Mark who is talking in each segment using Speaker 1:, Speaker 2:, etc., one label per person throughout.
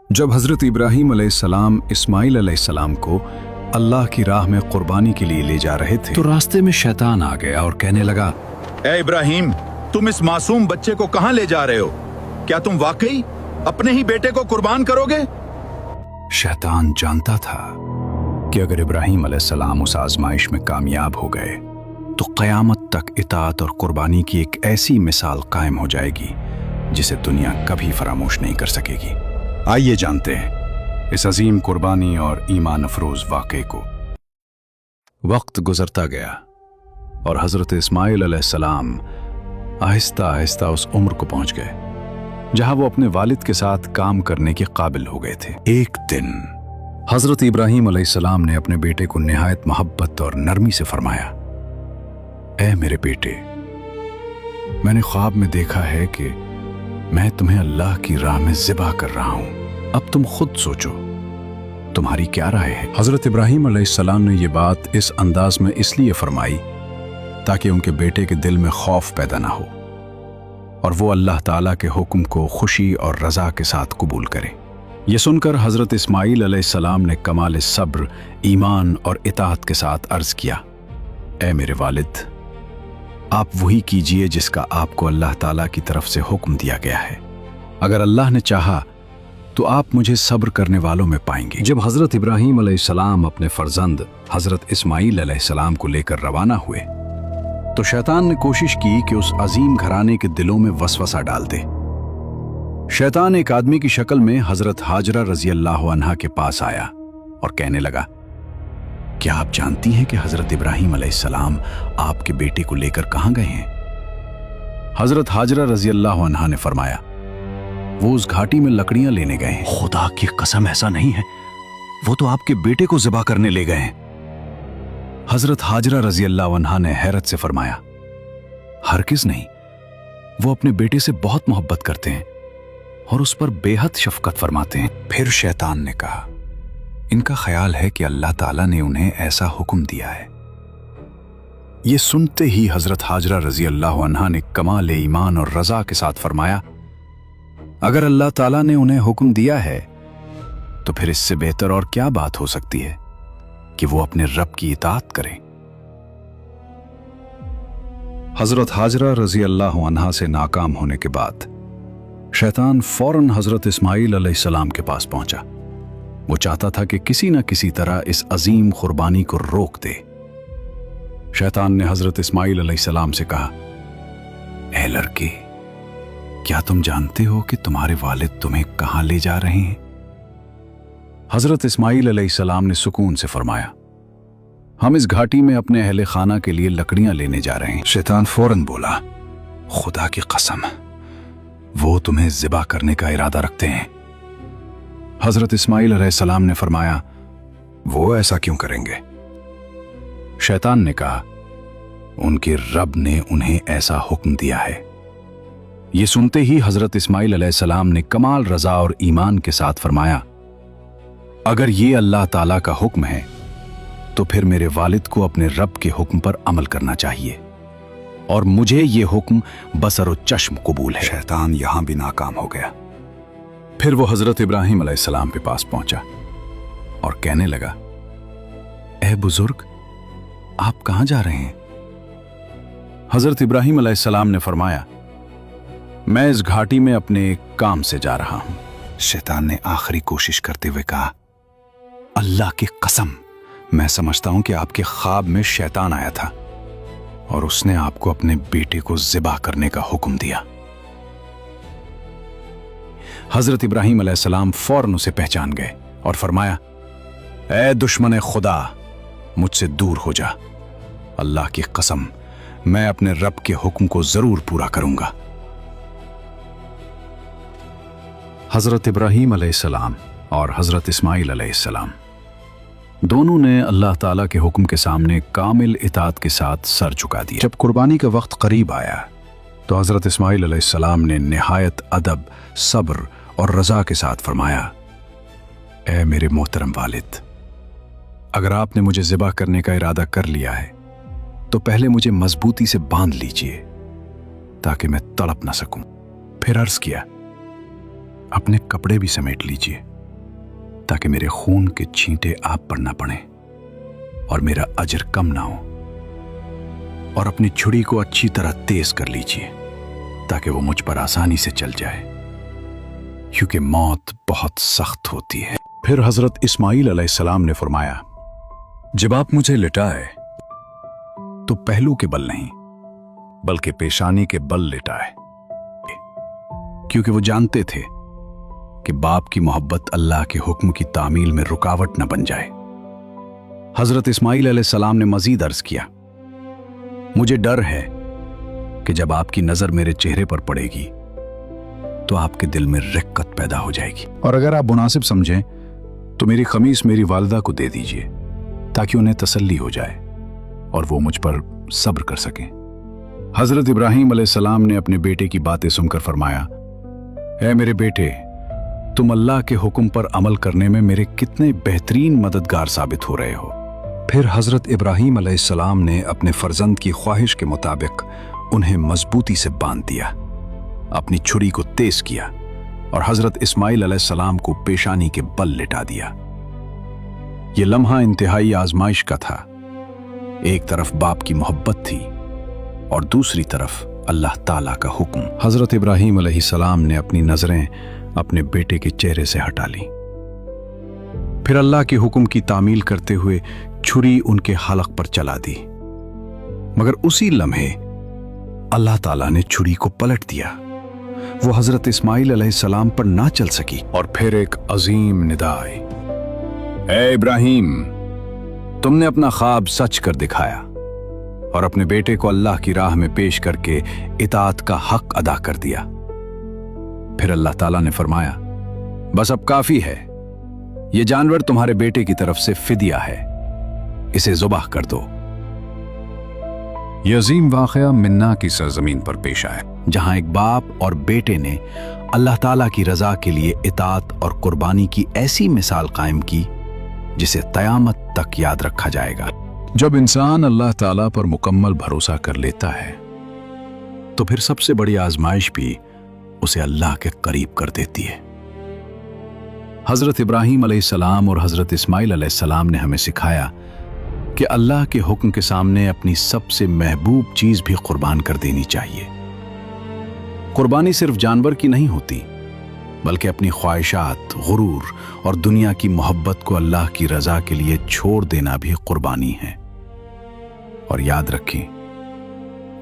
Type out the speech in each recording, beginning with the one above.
Speaker 1: जब हज़रत इब्राहीम अलैहिस्सलाम इस्माइल अलैहिस्सलाम को अल्लाह की राह में कुर्बानी के लिए ले जा रहे थे तो रास्ते में शैतान आ गया और कहने लगा,
Speaker 2: ए इब्राहिम, तुम इस मासूम बच्चे को कहां ले जा रहे हो? क्या तुम वाकई अपने ही बेटे को कुर्बान करोगे?
Speaker 1: शैतान जानता था कि अगर इब्राहीम अलैहिस्सलाम उस आजमाइश में कामयाब हो गए तो क़यामत तक इताअत और कुर्बानी की एक ऐसी मिसाल कायम हो जाएगी जिसे दुनिया कभी फरामोश नहीं कर सकेगी। आइए जानते हैं इस अजीम कुर्बानी और ईमान अफरोज वाक़े को। वक्त गुजरता गया और हज़रत इस्माइल अलैहिस्सलाम आहिस्ता आहिस्ता उस उम्र को पहुंच गए जहां वो अपने वालिद के साथ काम करने के काबिल हो गए थे। एक दिन हज़रत इब्राहीम अलैहिस्सलाम ने अपने बेटे को निहायत मोहब्बत और नरमी से फरमाया, ऐ मेरे बेटे, मैंने ख्वाब में देखा है कि मैं तुम्हें अल्लाह की राह में ज़िबा कर रहा हूं। अब तुम खुद सोचो, तुम्हारी क्या राय है? हज़रत इब्राहीम अलैहिस्सलाम ने यह बात इस अंदाज में इसलिए फरमाई ताकि उनके बेटे के दिल में खौफ पैदा ना हो और वो अल्लाह ताला के हुक्म को खुशी और रज़ा के साथ कबूल करे। ये सुनकर हज़रत इस्माइल अलैहिस्सलाम ने कमाल सब्र, ईमान और इताअत के साथ अर्ज़ किया, ऐ मेरे वालिद, आप वही कीजिए जिसका आपको अल्लाह ताला की तरफ से हुक्म दिया गया है। अगर अल्लाह ने चाहा तो आप मुझे सब्र करने वालों में पाएंगे। जब हज़रत इब्राहीम अलैहिस्सलाम अपने फर्जंद हज़रत इस्माइल अलैहिस्सलाम को लेकर रवाना हुए तो शैतान ने कोशिश की कि उस अजीम घराने के दिलों में वसवसा डाल दे। शैतान एक आदमी की शक्ल में हज़रत हाजरा रज़ी अल्लाह अन्हा के पास आया और कहने लगा, क्या आप जानती हैं कि हज़रत इब्राहीम अलैहिस्सलाम आपके बेटे को लेकर कहां गए हैं? हज़रत हाजरा रज़ी अल्लाह अन्हा ने फरमाया, वो उस घाटी में लकड़ियां लेने गए हैं। खुदा की कसम, ऐसा नहीं है, वो तो आपके बेटे को ज़िबा करने ले गए हैं। हज़रत हाजरा रज़ी अल्लाह अन्हा ने हैरत से फरमाया, हरगिज़ नहीं, वो अपने बेटे से बहुत मोहब्बत करते हैं और उस पर बेहद शफकत फरमाते हैं। फिर शैतान ने कहा, इनका ख्याल है कि अल्लाह ताला ने उन्हें ऐसा हुक्म दिया है। ये सुनते ही हज़रत हाजरा रज़ी अल्लाह अन्हा ने कमाल ईमान और रज़ा के साथ फरमाया, अगर अल्लाह ताला ने उन्हें हुक्म दिया है तो फिर इससे बेहतर और क्या बात हो सकती है कि वो अपने रब की इताअत करें। हज़रत हाजरा रज़ी अल्लाह अन्हा से नाकाम होने के बाद शैतान फौरन हज़रत इस्माइल अलैहिस्सलाम के पास पहुंचा। वो चाहता था कि किसी न किसी तरह इस अजीम कुर्बानी को रोक दे। शैतान ने हज़रत इस्माइल अलैहिस्सलाम से कहा, ऐ लड़के, क्या तुम जानते हो कि तुम्हारे वालिद तुम्हें कहां ले जा रहे हैं? हज़रत इस्माइल अलैहिस्सलाम ने सुकून से फरमाया, हम इस घाटी में अपने अहले खाना के लिए लकड़ियां लेने जा रहे हैं। शैतान फौरन बोला, खुदा की कसम, वो तुम्हें ज़िबा करने का इरादा रखते हैं। हज़रत इस्माइल अलैहिस्सलाम ने फरमाया, वो ऐसा क्यों करेंगे? शैतान ने कहा, उनके रब ने उन्हें ऐसा हुक्म दिया है। ये सुनते ही हज़रत इस्माइल अलैहिस्सलाम ने कमाल रज़ा और ईमान के साथ फरमाया, अगर ये अल्लाह ताला का हुक्म है तो फिर मेरे वालिद को अपने रब के हुक्म पर अमल करना चाहिए और मुझे ये हुक्म बसर चश्म कबूल है। शैतान यहां भी नाकाम हो गया। फिर वो हज़रत इब्राहीम अलैहिस्सलाम के पास पहुंचा और कहने लगा, ऐ बुजुर्ग, आप कहां जा रहे हैं? हज़रत इब्राहीम अलैहिस्सलाम ने फरमाया, मैं इस घाटी में अपने काम से जा रहा हूं। शैतान ने आखिरी कोशिश करते हुए कहा, अल्लाह की कसम, मैं समझता हूं कि आपके ख्वाब में शैतान आया था और उसने आपको अपने बेटे को ज़िबा करने का हुक्म दिया। हज़रत इब्राहीम अलैहिस्सलाम फौरन उसे पहचान गए और फरमाया, ऐ दुश्मन खुदा, मुझसे दूर हो जा। अल्लाह की कसम, मैं अपने रब के हुक्म को जरूर पूरा करूंगा। हज़रत इब्राहीम अलैहिस्सलाम और हज़रत इस्माइल अलैहिस्सलाम दोनों ने अल्लाह ताला के हुक्म के सामने कामिल इताअत के साथ सर झुका दिया। जब कुर्बानी का वक्त करीब आया तो हज़रत इस्माइल अलैहिस्सलाम ने निहायत अदब, सब्र और रज़ा के साथ फरमाया, ऐ मेरे मोहतरम वालिद, अगर आपने मुझे ज़िबा करने का इरादा कर लिया है तो पहले मुझे मजबूती से बांध लीजिए ताकि मैं तड़प ना सकूं। फिर अर्ज़ किया, अपने कपड़े भी समेट लीजिए। ताकि मेरे खून के छींटे आप पर ना पड़े और मेरा अजर कम ना हो। और अपनी छुरी को अच्छी तरह तेज कर लीजिए ताकि वो मुझ पर आसानी से चल जाए, क्योंकि मौत बहुत सख्त होती है। फिर हजरत इस्माइल अलैहिस्सलाम ने फरमाया, जब आप मुझे लिटाए तो पहलू के बल नहीं बल्कि पेशानी के बल लिटाए, क्योंकि वो जानते थे कि बाप की मोहब्बत अल्लाह के हुक्म की तामील में रुकावट न बन जाए। हजरत इस्माइल अलैहिस्सलाम ने मजीद अर्ज किया, मुझे डर है कि जब आपकी नजर मेरे चेहरे पर पड़ेगी तो आपके दिल में रिक्कत पैदा हो जाएगी, और अगर आप मुनासिब समझें तो मेरी खमीस मेरी वालिदा को दे दीजिए ताकि उन्हें तसल्ली हो जाए और वो मुझ पर सब्र कर सकें। हजरत इब्राहीम अलैहिस्सलाम ने अपने बेटे की बातें सुनकर फरमाया, ऐ मेरे बेटे, तुम अल्लाह के हुक्म पर अमल करने में मेरे कितने बेहतरीन मददगार साबित हो रहे हो। फिर हजरत इब्राहीम अलैहिस्सलाम ने अपने फर्जंद की ख्वाहिश के मुताबिक उन्हें मजबूती से बांध दिया, अपनी छुरी को तेज किया और हजरत इस्माइल अलैहिस्सलाम को पेशानी के बल लिटा दिया। यह लम्हा इंतहाई आजमाइश का था। एक तरफ बाप की मोहब्बत थी और दूसरी तरफ अल्लाह ताला का हुक्म। हजरत इब्राहीम अलैहिस्सलाम ने अपनी नजरें अपने बेटे के चेहरे से हटा ली, फिर अल्लाह के हुक्म की तामील करते हुए छुरी उनके हलक पर चला दी, मगर उसी लम्हे अल्लाह ताला ने छुरी को पलट दिया। वो हजरत इस्माइल अलैहिस्सलाम पर ना चल सकी और फिर एक अजीम निदा आई, ऐ इब्राहीम, तुमने अपना ख्वाब सच कर दिखाया और अपने बेटे को अल्लाह की राह में पेश करके इताअत का हक अदा कर दिया। फिर अल्लाह ताला ने फरमाया, बस अब काफी है, ये जानवर तुम्हारे बेटे की तरफ से फिदिया है, इसे ज़ुबाह कर दो। यह अजीम वाक़या मिन्ना की सरजमीन पर पेश आया, जहां एक बाप और बेटे ने अल्लाह ताला की रजा के लिए इताअत और कुर्बानी की ऐसी मिसाल कायम की जिसे क़यामत तक याद रखा जाएगा। जब इंसान अल्लाह ताला पर मुकम्मल भरोसा कर लेता है तो फिर सबसे बड़ी आजमाइश भी उसे अल्लाह के करीब कर देती है। हजरत इब्राहीम अलैहिस्सलाम और हजरत इस्माइल अलैहिस्सलाम ने हमें सिखाया कि अल्लाह के हुक्म के सामने अपनी सबसे महबूब चीज भी कुर्बान कर देनी चाहिए। कुर्बानी सिर्फ जानवर की नहीं होती, बल्कि अपनी ख्वाहिशात, गुरूर और दुनिया की मोहब्बत को अल्लाह की रजा के लिए छोड़ देना भी कुर्बानी है। और याद रखें,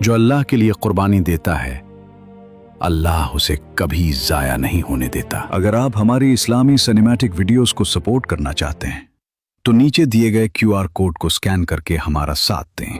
Speaker 1: जो अल्लाह के लिए कुर्बानी देता है, अल्लाह उसे कभी जाया नहीं होने देता। अगर आप हमारी इस्लामी सिनेमैटिक वीडियोस को सपोर्ट करना चाहते हैं तो नीचे दिए गए QR कोड को स्कैन करके हमारा साथ दें।